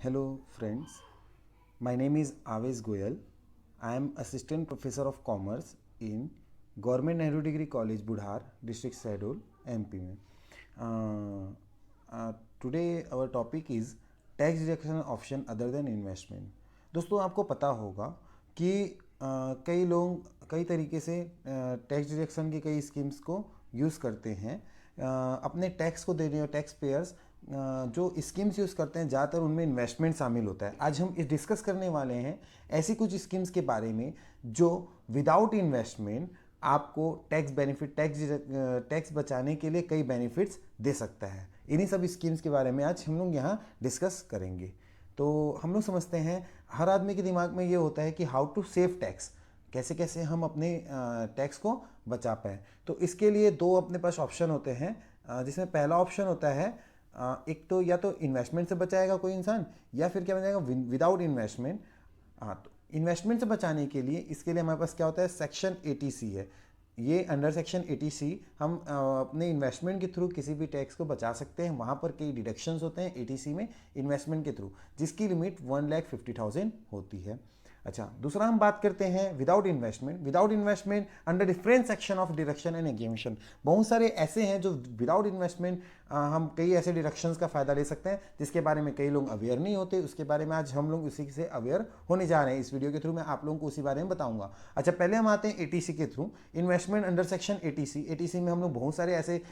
Hello friends, my name is Avesh Goyal. I am Assistant Professor of Commerce in Government Nehru Degree College, Budhar, District Shahdol, MP में. Today our topic is tax deduction option other than investment. दोस्तों आपको पता होगा कि कई लोग कई तरीके से टैक्स डिडक्शन की कई स्कीम्स को यूज़ करते हैं अपने टैक्स को देने और टैक्स पेयर्स जो स्कीम्स यूज़ करते हैं ज़्यादातर उनमें इन्वेस्टमेंट शामिल होता है. आज हम इस डिस्कस करने वाले हैं ऐसी कुछ स्कीम्स के बारे में जो विदाउट इन्वेस्टमेंट आपको टैक्स बेनिफिट टैक्स बचाने के लिए कई बेनिफिट्स दे सकता है. इन्हीं सब स्कीम्स के बारे में आज हम लोग यहाँ डिस्कस करेंगे. तो हम लोग समझते हैं हर आदमी के दिमाग में ये होता है कि हाउ टू सेव टैक्स, कैसे कैसे हम अपने टैक्स को बचा पाएँ. तो इसके लिए दो अपने पास ऑप्शन होते हैं जिसमें पहला ऑप्शन होता है एक तो या तो इन्वेस्टमेंट से बचाएगा कोई इंसान या फिर क्या बन जाएगा विदाउट इन्वेस्टमेंट. तो इन्वेस्टमेंट से बचाने के लिए इसके लिए हमारे पास क्या होता है सेक्शन 80C है. ये अंडर सेक्शन 80C हम अपने इन्वेस्टमेंट के थ्रू किसी भी टैक्स को बचा सकते हैं. वहाँ पर कई डिडक्शंस होते हैं 80C में इन्वेस्टमेंट के थ्रू जिसकी लिमिट 1,50,000 होती है. अच्छा, दूसरा हम बात करते हैं without investment. Without investment under different section of deduction and exemption. बहुत सारे ऐसे हैं जो विदाउट इन्वेस्टमेंट हम कई ऐसे डिडक्शंस का फायदा ले सकते हैं जिसके बारे में कई लोग अवेयर नहीं होते. उसके बारे में आज हम लोग उसी से अवेयर होने जा रहे हैं. इस वीडियो के थ्रू मैं आप लोगों को उसी बारे में बताऊंगा. अच्छा, पहले हम आते हैं 80C के through. Investment under section 80C में हम लोग बहुत सारे ऐसे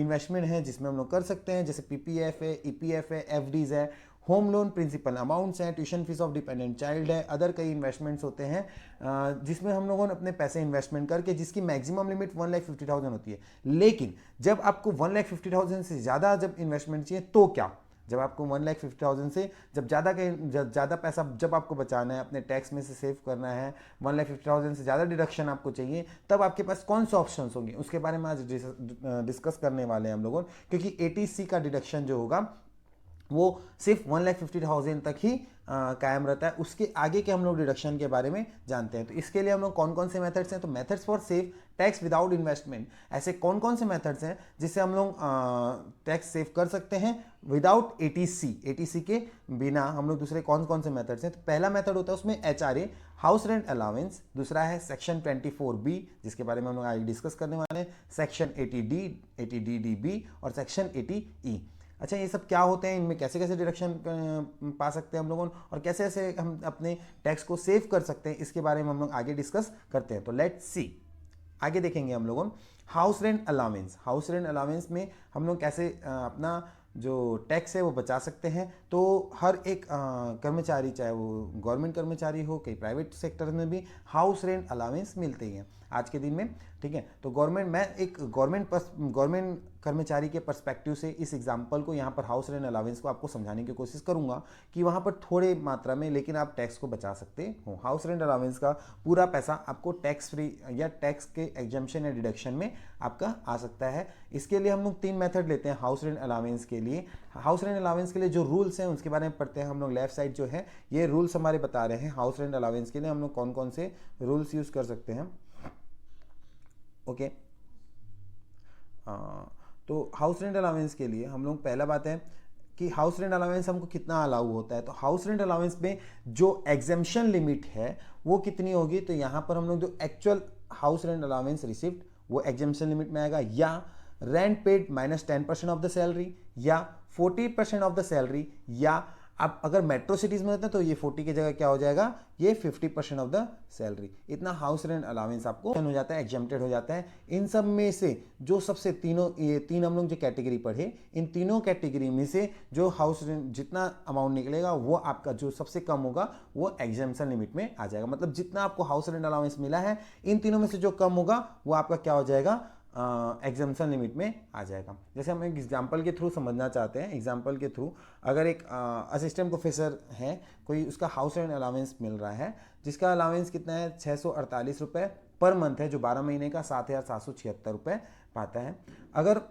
इन्वेस्टमेंट हैं जिसमें हम लोग कर सकते हैं, जैसे PPF है, EPF है, FDs है, होम लोन प्रिंसिपल अमाउंट्स हैं, tuition fees of dependent child है, अदर कई इन्वेस्टमेंट्स होते हैं जिसमें हम लोगों ने अपने पैसे इन्वेस्टमेंट करके जिसकी मैक्सिमम लिमिट 1,50,000 होती है. लेकिन जब आपको 1,50,000 से ज़्यादा जब इन्वेस्टमेंट चाहिए तो क्या, जब आपको 1,50,000 से जब ज़्यादा पैसा जब आपको बचाना है, अपने टैक्स में से सेव करना है, 1,50,000 से ज़्यादा डिडक्शन आपको चाहिए, तब आपके पास कौन से ऑप्शंस होंगे उसके बारे में आज डिस्कस करने वाले हैं हम लोगों. क्योंकि 80C का डिडक्शन जो होगा वो सिर्फ 1,50,000 तक ही कायम रहता है. उसके आगे के हम लोग डिडक्शन के बारे में जानते हैं. तो इसके लिए हम लोग कौन कौन से मेथड्स हैं, तो methods for save tax without investment, ऐसे कौन कौन से मेथड्स हैं जिससे हम लोग टैक्स सेव कर सकते हैं विदाउट 80C के बिना. हम लोग दूसरे कौन कौन से मेथड्स हैं, तो पहला मेथड होता है उसमें HRA हाउस रेंट अलाउंस. दूसरा है सेक्शन 24B जिसके बारे में हम लोग आगे डिस्कस करने वाले हैं, सेक्शन 80D 80DDB और सेक्शन 80E. अच्छा, ये सब क्या होते हैं, इनमें कैसे कैसे डिडक्शन पा सकते हैं हम लोगों, और कैसे कैसे हम अपने टैक्स को सेव कर सकते हैं, इसके बारे में हम लोग आगे डिस्कस करते हैं. तो लेट्स सी, आगे देखेंगे हम लोगों house rent allowance. House rent allowance में हम लोग कैसे अपना जो टैक्स है वो बचा सकते हैं. तो हर एक कर्मचारी, चाहे वो गवर्नमेंट कर्मचारी हो, कई प्राइवेट सेक्टर में भी हाउस रेंट अलाउंस मिलते हैं आज के दिन में. ठीक है, तो मैं एक गवर्नमेंट कर्मचारी के पर्सपेक्टिव से इस एग्जांपल को यहाँ पर हाउस रेंट अलाउंस को आपको समझाने की कोशिश करूँगा कि वहाँ पर थोड़े मात्रा में लेकिन आप टैक्स को बचा सकते हो. हाउस रेंट अलाउंस का पूरा पैसा आपको टैक्स फ्री या टैक्स के एग्जम्पशन या डिडक्शन में आपका आ सकता है. इसके लिए हम लोग 3 मेथड लेते हैं हाउस रेंट अलाउंस के लिए. हाउस रेंट अलाउंस के लिए जो रूल्स हैं उसके बारे में पढ़ते हैं हम लोग. लेफ्ट साइड जो है ये रूल्स हमारे बता रहे हैं हाउस रेंट अलाउंस के लिए हम लोग कौन कौन से रूल्स यूज़ कर सकते हैं. ओके, तो हाउस रेंट अलाउंस के लिए हम लोग पहला बात है कि हाउस रेंट अलाउंस हमको कितना अलाउ होता है. तो हाउस रेंट अलाउंस में जो एग्जेम्पशन लिमिट है वो कितनी होगी, तो यहाँ पर हम लोग जो actual house rent allowance receipt वो एग्जेम्पशन लिमिट में आएगा, या rent paid minus 10% of the salary, या 40% ऑफ द सैलरी, या आप अगर मेट्रो सिटीज़ में होते हैं तो ये 40 की जगह क्या हो जाएगा, ये 50% ऑफ द सैलरी. इतना हाउस रेंट अलाउंस आपको हो जाता है, एग्जेम्प्टेड हो जाता है. इन सब में से जो सबसे ये तीन हम लोग जो कैटेगरी पढ़े, इन तीनों कैटेगरी में से जो हाउस रेंट जितना अमाउंट निकलेगा वो आपका जो सबसे कम होगा वो एग्जेम्पशन लिमिट में आ जाएगा. मतलब जितना आपको हाउस रेंट अलाउंस मिला है इन तीनों में से जो कम होगा वो आपका क्या हो जाएगा, एग्जाम्पशन लिमिट में आ जाएगा. जैसे हम एक एग्जांपल के थ्रू समझना चाहते हैं. एग्जांपल के थ्रू अगर एक असिस्टेंट प्रोफेसर है कोई, उसका हाउस रेंट अलाउंस मिल रहा है जिसका अलाउंस कितना है 648 रुपये पर मंथ है, जो 12 महीने का 7,776 रुपये पाता है. अगर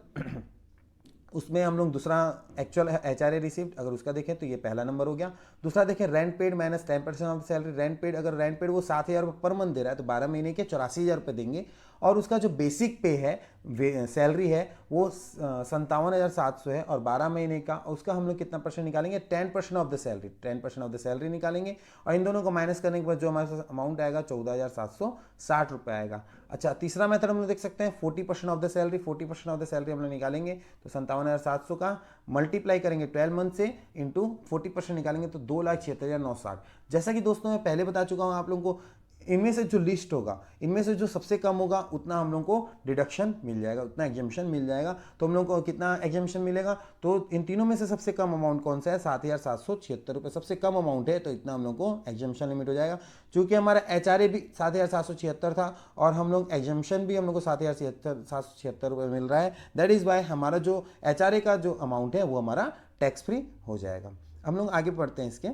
उसमें हम लोग दूसरा एक्चुअल HRA रिसिप्ट अगर उसका देखें तो ये पहला नंबर हो गया. दूसरा देखें rent paid minus 10% of salary. Rent paid अगर रेंट पेड वो 7,000 रुपये पर मंथ दे रहा है तो 12 महीने के 84,000 रुपये देंगे. और उसका जो बेसिक पे है सैलरी है वो 57,700 है, और 12 महीने का उसका हम लोग कितना परसेंट निकालेंगे, 10% of the salary, 10% of the salary निकालेंगे, और इन दोनों को माइनस करने के बाद जो हमारे पास अमाउंट आएगा 14,760 रुपये आएगा। अच्छा, तीसरा मेथड हम लोग देख सकते हैं 40% of the salary, 40% of the salary हम लोग निकालेंगे तो 57,700 का मल्टीप्लाई करेंगे 12 मंथ से इंटू 40% निकालेंगे तो 2,76,960। जैसा कि दोस्तों मैं पहले बता चुका हूँ आप लोगों को, इनमें से जो लिस्ट होगा, इनमें से जो सबसे कम होगा उतना हम लोग को डिडक्शन मिल जाएगा, उतना एग्जाम्पशन मिल जाएगा। तो हम लोग को कितना एग्जाम्पशन मिलेगा, तो इन तीनों में से सबसे कम अमाउंट कौन सा है, 7,776 रुपये सबसे कम अमाउंट है, तो इतना हम लोग को एग्जाम्पशन लिमिट हो जाएगा। चूंकि हमारा HRA भी 7,776 था और हम लोग एग्जाम्पशन भी हम लोग को 7,776 रुपये मिल रहा है, दैट इज़ वाई हमारा जो HRA का जो अमाउंट है वो हमारा टैक्स फ्री हो जाएगा। हम लोग आगे बढ़ते हैं इसके,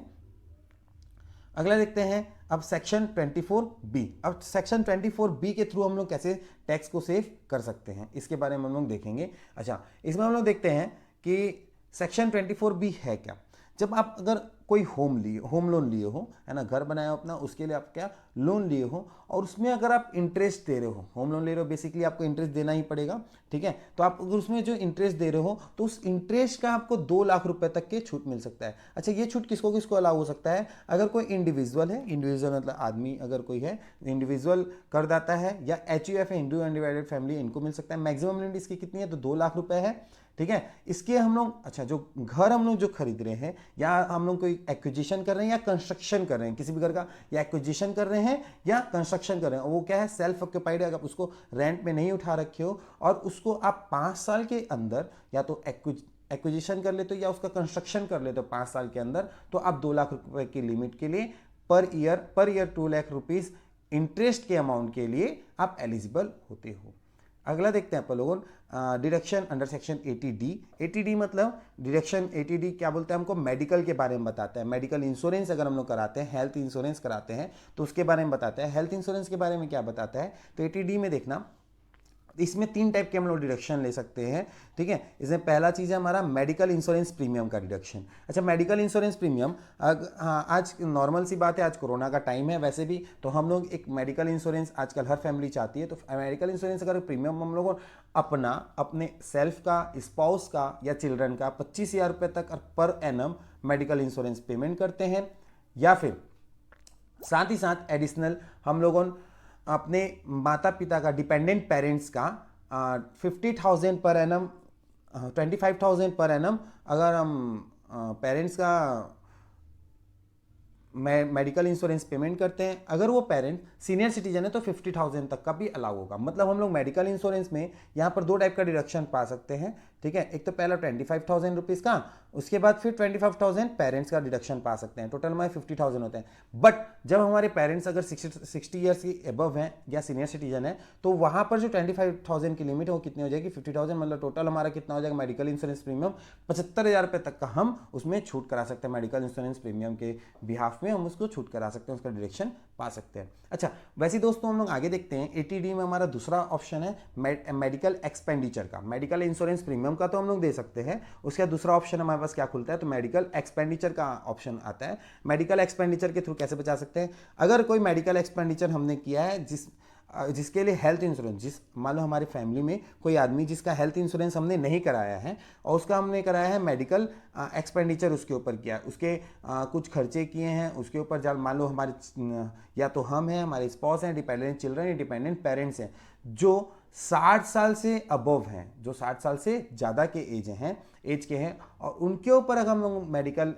अगला देखते हैं अब सेक्शन 24B। अब सेक्शन 24B के थ्रू हम लोग कैसे टैक्स को सेव कर सकते हैं इसके बारे में हम लोग देखेंगे। अच्छा, इसमें हम लोग देखते हैं कि सेक्शन 24B है क्या। जब आप अगर कोई होम लोन लिए हो, है ना, घर बनाया हो अपना, उसके लिए आप क्या लोन लिए हो, और उसमें अगर आप इंटरेस्ट दे रहे हो, होम लोन ले रहे हो, बेसिकली आपको इंटरेस्ट देना ही पड़ेगा, ठीक है। तो आप अगर उसमें जो इंटरेस्ट दे रहे हो तो उस इंटरेस्ट का आपको 2 लाख रुपए तक के छूट मिल सकता है। अच्छा, ये छूट किसको किसको अलाउ हो सकता है, अगर कोई इंडिविजुअल है, इंडिविजुअल मतलब आदमी अगर कोई है, इंडिविजुअल करदाता है, या HUF है, हिंदू अनडिवाइडेड फैमिली, इनको मिल सकता है। मैक्सिमम लिमिट इसकी कितनी है, तो 2 लाख रुपए है, ठीक है। इसके हम लोग, अच्छा, जो घर हम लोग जो खरीद रहे हैं, या हम लोग कोई एक्विजिशन कर रहे हैं या कंस्ट्रक्शन कर रहे हैं किसी भी घर का, या एक्विजिशन कर रहे हैं या कंस्ट्रक्शन कर रहे हैं, वो क्या है, सेल्फ ऑक्यूपाइड है, अगर आप उसको रेंट में नहीं उठा रखे हो और उसको आप 5 साल के अंदर या तो एक्विजिशन कर लेते हो या उसका कंस्ट्रक्शन कर लेते हो 5 साल के अंदर, तो आप 2 लाख रुपए की लिमिट के लिए per year 2 lakh rupees interest के अमाउंट के लिए आप एलिजिबल होते हो। अगला देखते हैं अपन लोगों, deduction under section 80D। 80D मतलब डिडक्शन 80D क्या बोलते हैं, हमको मेडिकल के बारे में बताता है। मेडिकल इंश्योरेंस अगर हम लोग कराते हैं, हेल्थ इंश्योरेंस कराते हैं, तो उसके बारे में बताता है। हेल्थ इंश्योरेंस के बारे में क्या बताता है, तो 80D में देखना, इसमें 3 टाइप के हम लोग डिडक्शन ले सकते हैं, ठीक है। इसमें पहला चीज़ है हमारा मेडिकल इंश्योरेंस प्रीमियम का डिडक्शन। अच्छा, मेडिकल इंश्योरेंस प्रीमियम, हाँ, आज नॉर्मल सी बात है, आज कोरोना का टाइम है, वैसे भी तो हम लोग एक मेडिकल इंश्योरेंस आजकल हर फैमिली चाहती है। तो मेडिकल इंश्योरेंस अगर प्रीमियम हम लोग अपने सेल्फ का, स्पाउस का या चिल्ड्रन का 25,000 रुपये तक per annum medical insurance payment करते हैं, या फिर साथ ही साथ एडिशनल हम लोगों अपने माता पिता का, डिपेंडेंट पेरेंट्स का 50,000 पर एनम, 25,000 पर एनम अगर हम पेरेंट्स का मेडिकल इंश्योरेंस पेमेंट करते हैं। अगर वो पेरेंट सीनियर सिटीजन है तो 50,000 तक का भी अलाउ होगा। मतलब हम लोग मेडिकल इंश्योरेंस में यहाँ पर 2 टाइप का डिडक्शन पा सकते हैं, ठीक है। एक तो पहला 25,000 रुपीज़ का, उसके बाद फिर 25,000 पेरेंट्स का डिडक्शन पा सकते हैं, टोटल हमारे 50,000 होते हैं। बट जब हमारे पेरेंट्स अगर 60 ईयर्स की एबव हैं या सीनियर सिटीजन है, तो वहाँ पर जो 25,000 की लिमिट है वो कितनी हो जाएगी, 50,000, मतलब टोटल हमारा कितना हो जाएगा मेडिकल इंश्योरेंस प्रीमियम 75,000 रुपये तक का हम उसमें छूट करा सकते हैं। मेडिकल इंश्योरेंस प्रीमियम के बिहाफ में हम उसको छूट करा सकते हैं, उसका डिडक्शन पा सकते हैं। अच्छा, वैसे दोस्तों हम लोग आगे देखते हैं 80D में हमारा दूसरा ऑप्शन है मेडिकल एक्सपेंडिचर का। मेडिकल इंश्योरेंस प्रीमियम का तो हम लोग दे सकते हैं, उसका दूसरा ऑप्शन हमारे पास क्या खुलता है, तो मेडिकल एक्सपेंडिचर का ऑप्शन आता है। मेडिकल एक्सपेंडिचर के थ्रू कैसे बचा सकते हैं, अगर कोई मेडिकल एक्सपेंडिचर हमने किया है जिसके लिए हेल्थ इंश्योरेंस, मान लो हमारी फैमिली में कोई आदमी जिसका हेल्थ इंश्योरेंस हमने नहीं कराया है और उसका हमने कराया है मेडिकल एक्सपेंडिचर उसके ऊपर किया, उसके कुछ खर्चे किए हैं उसके ऊपर, जब मान लो हमारे या तो हम हैं, हमारे स्पाउस हैं, डिपेंडेंट चिल्ड्रन या डिपेंडेंट पेरेंट्स हैं जो 60 साल से अबव हैं, जो 60 साल से ज़्यादा के एज के हैं, और उनके ऊपर अगर हम लोग मेडिकल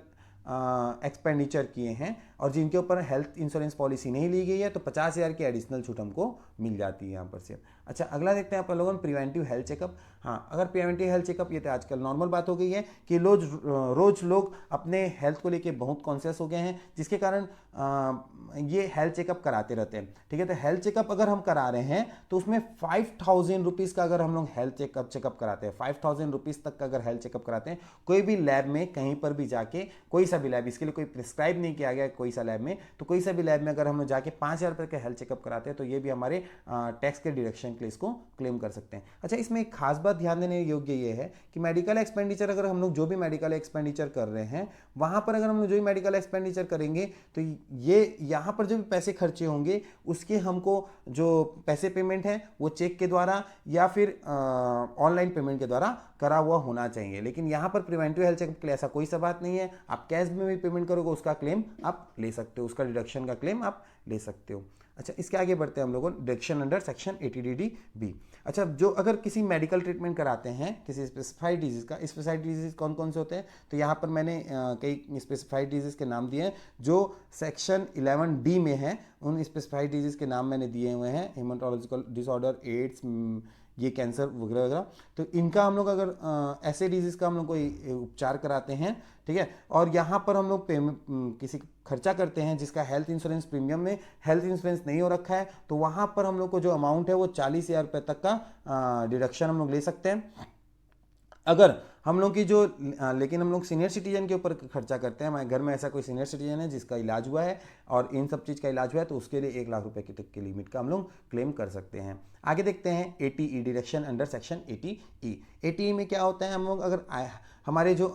एक्सपेंडिचर किए हैं और जिनके ऊपर हेल्थ इंश्योरेंस पॉलिसी नहीं ली गई है, तो 50,000 की एडिशनल छूट हमको मिल जाती है यहाँ पर से। अच्छा, अगला देखते हैं अपन लोगों ने प्रिवेंटिव हेल्थ चेकअप। हाँ, अगर प्रिवेंटिव हेल्थ चेकअप, ये तो आजकल नॉर्मल बात हो गई है कि रोज लोग अपने हेल्थ को लेके बहुत कॉन्शियस हो गए हैं, जिसके कारण ये हेल्थ चेकअप कराते रहते हैं, ठीक है। तो हेल्थ चेकअप अगर हम करा रहे हैं तो उसमें 5,000 रुपीज़ का अगर हम लोग हेल्थ चेकअप कराते हैं, 5,000 रुपीज़ तक का अगर हेल्थ चेकअप कराते हैं, कोई भी लैब में कहीं पर भी जाके, कोई सा भी लैब, इसके लिए कोई प्रिस्क्राइब नहीं किया गया, कोई कोई सा लैब में, तो कोई सा भी लैब में अगर हम लोग जाके 5,000 रुपये का हेल्थ चेकअप कराते हैं तो ये भी हमारे टैक्स के डिडक्शन के लिए इसको क्लेम कर सकते हैं। अच्छा, इसमें एक खास बात ध्यान देने योग्य ये है कि मेडिकल एक्सपेंडिचर अगर हम लोग जो भी मेडिकल एक्सपेंडिचर कर रहे हैं वहाँ पर अगर हम लोग जो भी मेडिकल एक्सपेंडिचर करेंगे तो ये यहाँ पर जो भी पैसे खर्चे होंगे उसके हमको जो पैसे पेमेंट है वो चेक के द्वारा या फिर ऑनलाइन पेमेंट के द्वारा करा हुआ होना चाहिए। लेकिन यहाँ पर प्रिवेंटिव हेल्थ चेकअप के लिए ऐसा कोई सा बात नहीं है, आप कैश में भी पेमेंट करोगे उसका क्लेम आप ले सकते हो, उसका डिडक्शन का क्लेम आप ले सकते हो। अच्छा, इसके आगे बढ़ते हैं हम लोगों deduction under section 80DD B. अच्छा, जो अगर किसी मेडिकल ट्रीटमेंट कराते हैं किसी स्पेसिफाइड डिजीज का, स्पेसिफाइड डिजीज कौन कौन से होते हैं, तो यहाँ पर मैंने कई स्पेसिफाइड डिजीज के नाम दिए हैं जो सेक्शन 11D में है। उन स्पेसिफाइड डिजीज के नाम मैंने दिए हुए हैं, हेमाटोलॉजिकल डिसऑर्डर, एड्स, ये कैंसर वगैरह वगैरह। तो इनका हम लोग अगर ऐसे डिजीज का हम लोग कोई उपचार कराते हैं, ठीक है, और यहाँ पर हम लोग किसी खर्चा करते हैं जिसका हेल्थ इंश्योरेंस प्रीमियम में हेल्थ इंश्योरेंस नहीं हो रखा है, तो वहाँ पर हम लोग को जो अमाउंट है वो 40,000 रुपये तक का डिडक्शन हम लोग ले सकते हैं। अगर हम लोग की जो लेकिन हम लोग सीनियर सिटीजन के ऊपर खर्चा करते हैं, हमारे घर में ऐसा कोई सीनियर सिटीजन है जिसका इलाज हुआ है और इन सब चीज़ का इलाज हुआ है, तो उसके लिए 1 लाख रुपए तक की लिमिट का हम लोग क्लेम कर सकते हैं। आगे देखते हैं 80E deduction under section 80E। 80E में क्या होता है, हम लोग अगर हमारे जो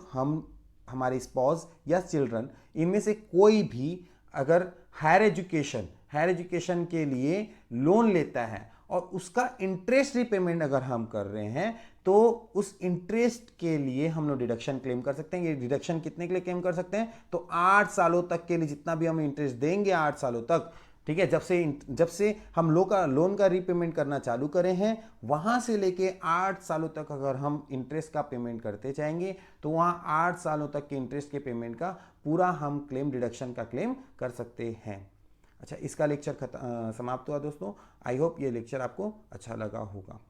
हमारे स्पाउस या चिल्ड्रन इनमें से कोई भी अगर हायर एजुकेशन के लिए लोन लेता है और उसका इंटरेस्ट रिपेमेंट अगर हम कर रहे हैं तो उस इंटरेस्ट के लिए हम लोग डिडक्शन क्लेम कर सकते हैं। ये डिडक्शन कितने के लिए क्लेम कर सकते हैं, तो 8 सालों तक के लिए जितना भी हम इंटरेस्ट देंगे 8 सालों तक, ठीक है, जब से हम लोन का रीपेमेंट करना चालू करें हैं वहां से लेके 8 सालों तक अगर हम इंटरेस्ट का पेमेंट करते जाएंगे तो वहां 8 सालों तक के इंटरेस्ट के पेमेंट का पूरा हम क्लेम डिडक्शन का क्लेम कर सकते हैं। अच्छा, इसका लेक्चर समाप्त हुआ दोस्तों। आई होप ये लेक्चर आपको अच्छा लगा होगा।